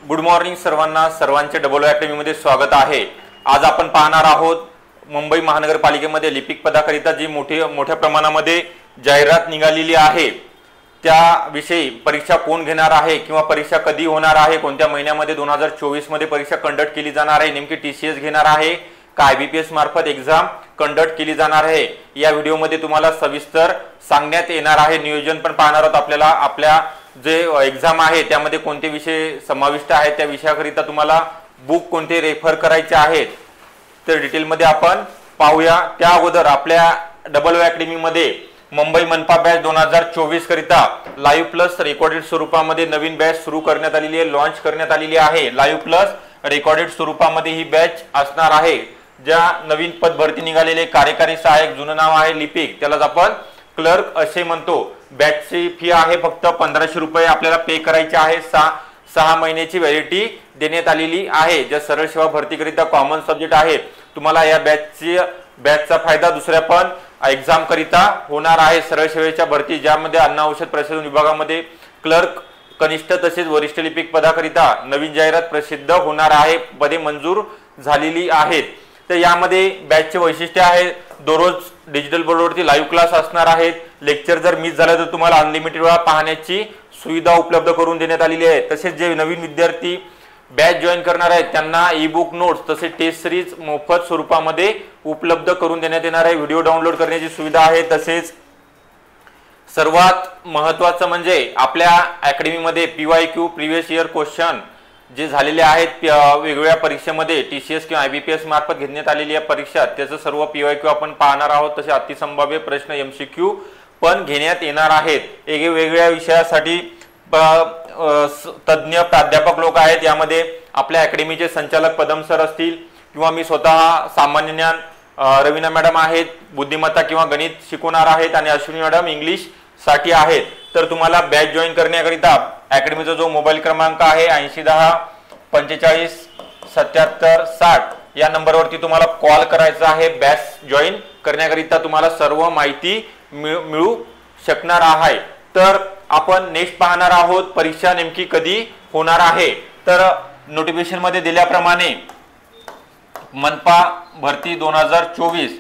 Good morning सर्वांना, सर्वांचे double academy मध्ये स्वागत आहे। आज आपण पाहणार आहोत मुंबई महानगरपालिकेमध्ये लिपिक पदाकरिता जी मोठ्या प्रमाणामध्ये जाहिरात निघालेली आहे त्याविषयी परीक्षा कोण घेणार आहे किंवा परीक्षा कधी होणार आहे, कोणत्या महिन्यामध्ये 2024 मध्ये परीक्षा कंडक्ट केली जाणार आहे, नेमकी टीसीएस घेणार आहे का आयबीपीएस मार्फत एग्जाम कंडक्ट केली जाणार आहे, या व्हिडिओमध्ये तुम्हाला सविस्तर सांगण्यात येणार आहे। नियोजन पण पाहणार आहोत आपल्याला, आपल्या जे एग्जाम आहे त्यामध्ये कोणते विषय समाविष्ट आहेत, त्या विषयाकरिता तुम्हाला बुक कोणते रेफर करायचे आहेत तर डिटेल मध्ये आपण पाहूया। त्या अगोदर आपल्या डबल अकॅडमी मध्ये मुंबई मनपा बॅच 2024 करिता लाईव्ह प्लस रेकॉर्डेड स्वरूपामध्ये नवीन बॅच सुरू करण्यात आलेली आहे, लॉन्च करण्यात आलेली आहे। लाईव्ह प्लस रेकॉर्डेड स्वरूपामध्ये ही बॅच असणार आहे। ज्या नवीन पद भरती निघालेले कार्यकारी सहाय्यक, जुनं नाव आहे लिपिक, त्यालाच आपण क्लर्क असे म्हणतो। बॅचची फी आहे फक्त 1500 रुपये आपल्याला पे करायचे आहे। 6 महिन्याची व्हॅलिडिटी देण्यात आलेली आहे। ज्या सरळ सेवा भरतीकरिता कॉमन सब्जेक्ट आहे तुम्हाला या बॅचचा फायदा दुसऱ्या पण एग्जाम करिता होणार आहे। सरळ सेवेच्या भरती ज्यामध्ये अन्न औषध प्रशासन विभागामध्ये क्लर्क, कनिष्ठ तसेच वरिष्ठ लिपिक पदाकरिता नवीन जाहिरात प्रसिद्ध होणार आहे, पदे मंजूर झालेली आहेत। तर यामध्ये बॅचचे वैशिष्ट्य आहे दररोज डिजिटल बोर्डवरती लाईव्ह क्लास असणार आहेत। लेक्चर जर मिस झालं तर तुम्हाला अनलिमिटेड वेळा पाहण्याची सुविधा उपलब्ध करून देण्यात आलेली आहे। तसेच जे नवीन विद्यार्थी बॅच जॉईन करणार आहेत त्यांना ई बुक नोट्स तसेच टेस्ट सिरीज मोफत स्वरूपामध्ये उपलब्ध करून देण्यात येणार आहे। व्हिडिओ डाउनलोड करण्याची सुविधा आहे। तसेच सर्वात महत्त्वाचं म्हणजे आपल्या अकॅडमीमध्ये पीवायक्यू प्रिव्हियस इयर क्वेश्चन जे झालेले आहेत वेगवेगळ्या परीक्षेमध्ये टीसीएस किंवा आयबीपीएस मार्फत घेण्यात आलेली आहे परीक्षा, त्याचं सर्व पीवायक्यू आपण पाहणार आहोत। तसे अतिसंभाव्य प्रश्न एमसीक्यू पण घेण्यात येणार आहेत। वेगवेगळ्या विषयासाठी तज्ञ प्राध्यापक लोक आहेत। यामध्ये आपल्या अकॅडमीचे संचालक पदम सर असतील किंवा मी स्वतः सामान्य ज्ञान रवीना मॅडम आहेत, बुद्धिमत्ता किंवा गणित शिकवणार आहेत आणि अश्विनी मॅडम इंग्लिश साठी आहेत। तर तुम्हाला बॅच जॉईन करण्याकरिता अकॅडमीचा जो मोबाईल क्रमांक आहे 8010 45 77 60 या नंबरवरती तुम्हाला कॉल करायचा आहे। बॅच जॉईन करण्याकरिता तुम्हाला सर्व माहिती मिळू शकणार आहे। तर आपण नेक्स्ट पाहणार आहोत परीक्षा नेमकी कधी होणार आहे। तर नोटिफिकेशन मध्ये दिल्याप्रमाणे मनपा भरती 2024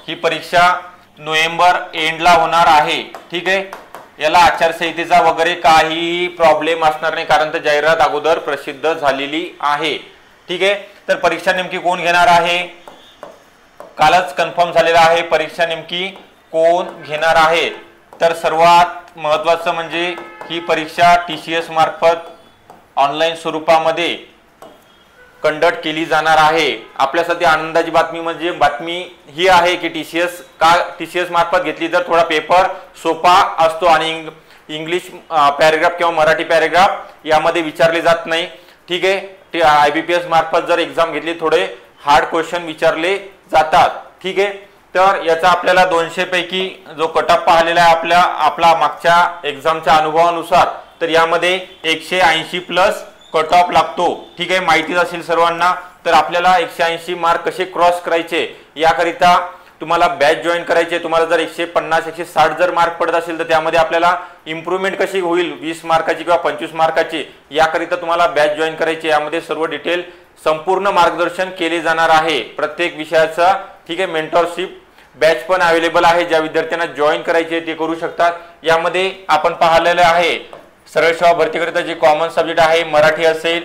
ही परीक्षा नोव्हेंबर एंडला होणार आहे। ठीक आहे, याला आचारसंहितेचा वगैरे काही प्रॉब्लेम असणार नाही कारण तर जाहिरात अगोदर प्रसिद्ध झालेली आहे। ठीक आहे, तर परीक्षा नेमकी कोण घेणार आहे कालच कन्फर्म झालेला आहे। परीक्षा नेमकी कोण घेणार आहे तर सर्वात महत्त्वाचं म्हणजे ही परीक्षा टीसीएस मार्फत ऑनलाईन स्वरूपामध्ये कंडक्ट केली जाणार आहे। आपल्यासाठी आनंदाची बातमी ही आहे की टीसीएस मार्फत घेतली तर थोडा पेपर सोपा असतो आणि इंग्लिश पॅरेग्राफ किंवा मराठी पॅरेग्राफ यामध्ये विचारले जात नाही। ठीक आहे, आयबीपीएस मार्फत जर एग्जाम घेतली थोडे हार्ड क्वेश्चन विचारले जातात। ठीक आहे, तर याचा आपल्याला 200 पैकी जो कट ऑफ पाहिलेला आहे आपला मागच्या एग्जामच्या अनुभवानुसार तर यामध्ये 180 प्लस कट ऑफ लागतो। ठीक आहे, माहितीच असेल सर्वांना। तर आपल्याला 180 मार्क कसे क्रॉस करायचे याकरिता तुम्हाला बॅच जॉईन करायचे। तुम्हाला जर 150 160 जर मार्क पडत असेल तर त्यामध्ये आपल्याला इम्प्रूव्हमेंट कशी होईल 20 मार्काची किंवा 25 मार्काची याकरिता तुम्हाला बॅच जॉईन करायची। यामध्ये सर्व डिटेल संपूर्ण मार्गदर्शन केले जाणार आहे प्रत्येक विषयाचा। ठीक आहे, मेंटरशिप बॅच पण अवेलेबल आहे, ज्या विद्यार्थ्यांना जॉईन करायचे ते करू शकतात। यामध्ये आपण पाहिलेले आहे सरळ सेवा भरतीकरिता जे कॉमन सब्जेक्ट आहे मराठी असेल,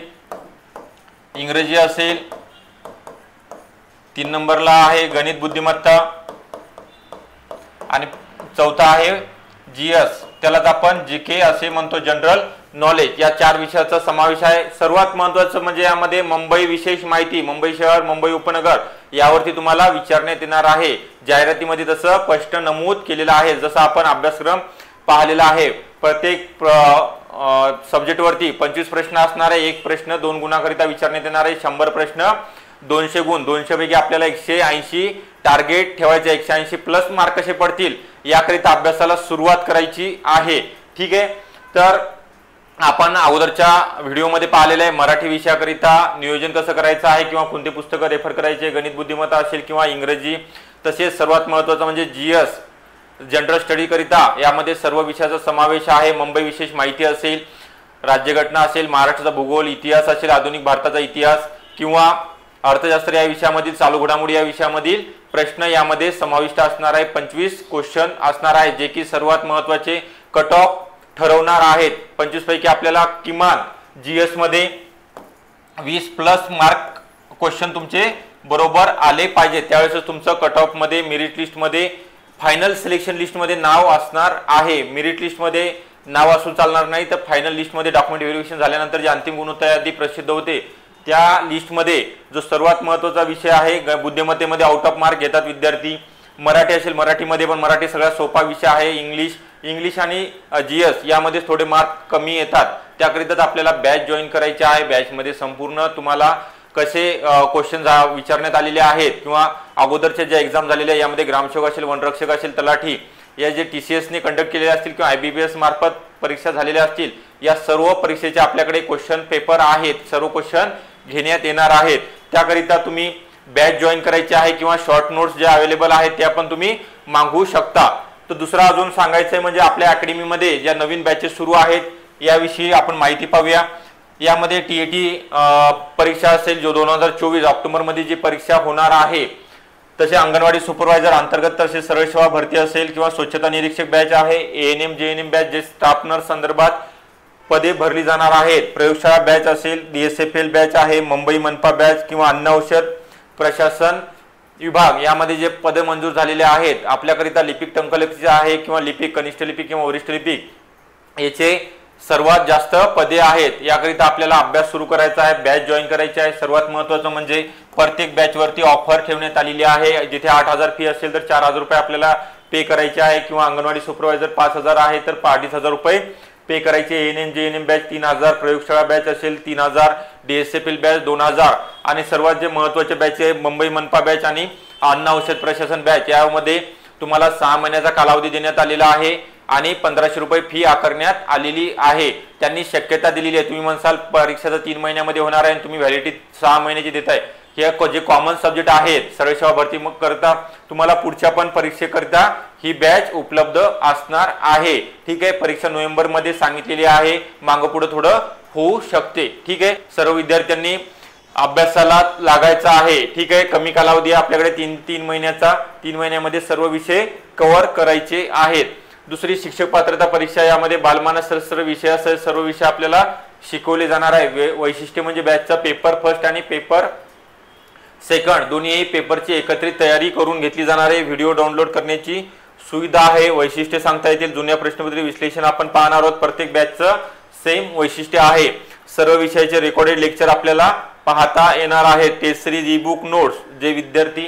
इंग्रजी असेल, 3 नंबरला आहे गणित बुद्धिमत्ता आणि चौथा आहे जीएस, त्यालाच आपण जीके असे म्हणतो, जनरल नॉलेज। या 4 विषयाचा समावेश आहे। सर्वात महत्त्वाचं म्हणजे यामध्ये मुंबई विशेष माहिती, मुंबई शहर, मुंबई उपनगर यावरती तुम्हाला विचारण्यात येणार आहे। जाहिरातीमध्ये तसं स्पष्ट नमूद केलेलं आहे। जसं आपण अभ्यासक्रम पाहिलेला आहे प्रत्येक सब्जेक्ट वरती 25 प्रश्न असणार आहे। एक प्रश्न 2 गुणाकरिता विचारण्यात येणार आहे। 100 प्रश्न 200 गुण, 200 पैकी आपल्याला 180 टार्गेट ठेवायचे। 180 प्लस मार्क कसे पडतील याकरिता अभ्यासाला सुरुवात करायची आहे। ठीक आहे, तर आपण अगोदरच्या व्हिडिओमध्ये पाहिलेलं आहे मराठी विषयाकरिता नियोजन कसं करायचं आहे किंवा कोणते पुस्तकं रेफर करायचे, गणित बुद्धिमत्ता असेल किंवा इंग्रजी, तसेच सर्वात महत्त्वाचं म्हणजे जीएस जनरल स्टडी करिता यामध्ये सर्व विषयाचा समावेश आहे। मुंबई विशेष माहिती असेल, राज्यघटना असेल, महाराष्ट्राचा भूगोल, इतिहास असेल, आधुनिक भारताचा इतिहास किंवा अर्थशास्त्र या विषयामधील, चालू घडामोडी या विषयामधील प्रश्न यामध्ये समाविष्ट असणार आहे। 25 क्वेश्चन असणार आहे जे की सर्वात महत्त्वाचे कट ऑफ ठरवणार आहेत। 25 पैकी आपल्याला किमान जीएस मध्ये 20+ मार्क क्वेश्चन तुमचे बरोबर आले पाहिजे, त्यावेळेस तुमचं कट ऑफ मध्ये, मेरिट लिस्ट मध्ये, फायनल सिलेक्शन लिस्ट मध्ये नाव असणार आहे। मेरिट लिस्ट मध्ये नाव असून चालणार नाही, तर फायनल लिस्ट मध्ये डॉक्युमेंट व्हेरिफिकेशन झाल्यानंतर जे अंतिम गुणवत्ता यादी प्रसिद्ध होते त्या लिस्ट मध्ये जो सर्वात महत्त्वाचा विषय आहे बुद्धिमत्तेमध्ये आउट ऑफ मार्क घेतात विद्यार्थी। मराठी असेल, मराठीमध्ये पण मराठी सगळ्यात सोपा विषय आहे। इंग्लिश आणि जीएस यामध्ये थोडे मार्क कमी येतात, त्याकरिता आपल्याला बॅच जॉईन करायची आहे। बॅच मध्ये संपूर्ण तुम्हाला कसे क्वेश्चन विचारण्यात आलेले आहेत किंवा अगोदरच्या ज्या एक्झाम झालेल्या यामध्ये ग्रामसेवक असेल, वनरक्षक असेल, तलाठी या जे TCS ने कंडक्ट केलेले असतील किंवा IBPS मार्फत परीक्षा झालेल्या असतील, या सर्व परीक्षेचे आपल्याकडे क्वेश्चन पेपर आहेत, सर्व क्वेश्चन घेण्यात येणार आहेत। त्याकरिता तुम्ही बॅच जॉईन करायची आहे किंवा शॉर्ट नोट्स ज्या अवेलेबल आहेत त्या पण तुम्ही मागवू शकता। तर दुसरा अजून सांगायचं म्हणजे आपल्या अकॅडमीमध्ये ज्या नवीन बॅचेस सुरू आहेत याविषयी आपण माहिती पाहूया। यामध्ये TAT परीक्षा असेल जो 2024 ऑक्टोबर मध्ये जी परीक्षा होणार आहे, तसे अंगणवाडी सुपरवायझर अंतर्गत तसे सरळ सेवा भरती असेल किंवा स्वच्छता निरीक्षक बॅच आहे, ANM JNM बॅच जे स्टाफ नर्स संदर्भात पदे भरली जाणार आहेत, प्रयोगशाळा बॅच असेल, DSFL बॅच आहे, मुंबई मनपा बॅच किंवा अन्न औषध प्रशासन विभाग यामध्ये जे पदे मंजूर झालेले आहेत आपल्याकरिता लिपिक टंकलिपीचे आहे किंवा लिपिक, कनिष्ठ लिपिक किंवा वरिष्ठ लिपिक याचे सर्वात जास्त पदे आहेत। याकरिता आपल्याला अभ्यास सुरू करायचा आहे, बॅच जॉईन करायची आहे। सर्वात महत्त्वाचं म्हणजे प्रत्येक बॅच वरती ऑफर ठेवण्यात आलेली आहे, जिथे 8,000 फी असेल तर 4,000 रुपये आपल्याला पे करायचे आहे किंवा अंगणवाडी सुपरवायझर 5,000 आहे तर 2,500 रुपये पे करायचे। ANM JNM बॅच 3,000, प्रयोगशाळा बॅच असेल 3,000, DSFL बॅच 2,000 आणि सर्वात जे महत्त्वाचे बॅच आहे मुंबई मनपा बॅच आणि अन्न औषध प्रशासन बॅच यामध्ये तुम्हाला 6 महिन्याचा कालावधी देण्यात आलेला आहे आणि 1,500 रुपये फी आकारण्यात आलेली आहे। त्यांनी शक्यता दिलेली आहे, तुम्ही म्हणसाल परीक्षा 3 महिन्यामध्ये होणार आहे आणि तुम्ही व्हॅलिडिटी 6 महिन्याची देताय, हे जे कॉमन सब्जेक्ट आहेत सरळ सेवा भरती मग करता तुम्हाला पुढच्या पण परीक्षेकरिता ही बॅच उपलब्ध असणार आहे। ठीक आहे, परीक्षा नोव्हेंबर मध्ये सांगितलेली आहे, मागं पुढे थोडं होऊ शकते। ठीक आहे, सर्व विद्यार्थ्यांनी अभ्यासाला लागायचा आहे। ठीक आहे, कमी कालावधी आपल्याकडे 3 महिन्याचा, 3 महिन्यामध्ये सर्व विषय कव्हर करायचे आहेत। दुसरी शिक्षक पात्रता परीक्षा, यामध्ये बालमानस शास्त्र विषयासह सर्व विषय आपल्याला शिकवले जाणार आहे। वैशिष्ट्य म्हणजे बॅचचा पेपर फर्स्ट आणि पेपर सेकंड दोन्ही पेपरची एकत्रित तयारी करून घेतली जाणार आहे। व्हिडिओ डाउनलोड करण्याची सुविधा आहे, वैशिष्ट्य सांगता येतील। जुन्या प्रश्नपत्रे विश्लेषण आपण पाहणार आहोत, प्रत्येक बॅचचं सेम वैशिष्ट्य आहे। सर्व विषयाचे रेकॉर्डेड लेक्चर आपल्याला पाहता येणार आहेत। Test series e book notes जे विद्यार्थी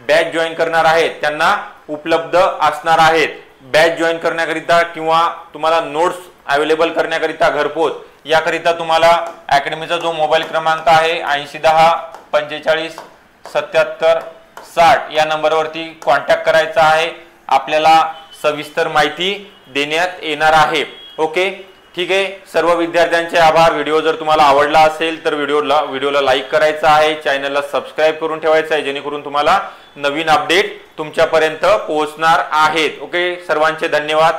बॅच जॉईन करणार आहेत त्यांना उपलब्ध असणार आहेत। बॅच जॉईन करण्याकरिता किंवा तुम्हाला नोट्स अवेलेबल करण्याकरिता घरपोच याकरिता तुम्हाला अकॅडमीचा जो मोबाईल क्रमांक आहे 8010 45 77 60 या नंबरवरती कॉन्टॅक्ट करायचा आहे, आपल्याला सविस्तर माहिती देण्यात येणार आहे। ओके, ठीक आहे, सर्व विद्यार्थ्यांचे आभार। व्हिडिओ जर तुम्हाला आवडला असेल तर व्हिडिओला लाईक करायचा आहे, चॅनलला सबस्क्राईब करून ठेवायचं आहे जेणेकरून तुम्हाला नवीन अपडेट तुमच्यापर्यंत पोहोचणार आहेत। ओके, सर्वांचे धन्यवाद।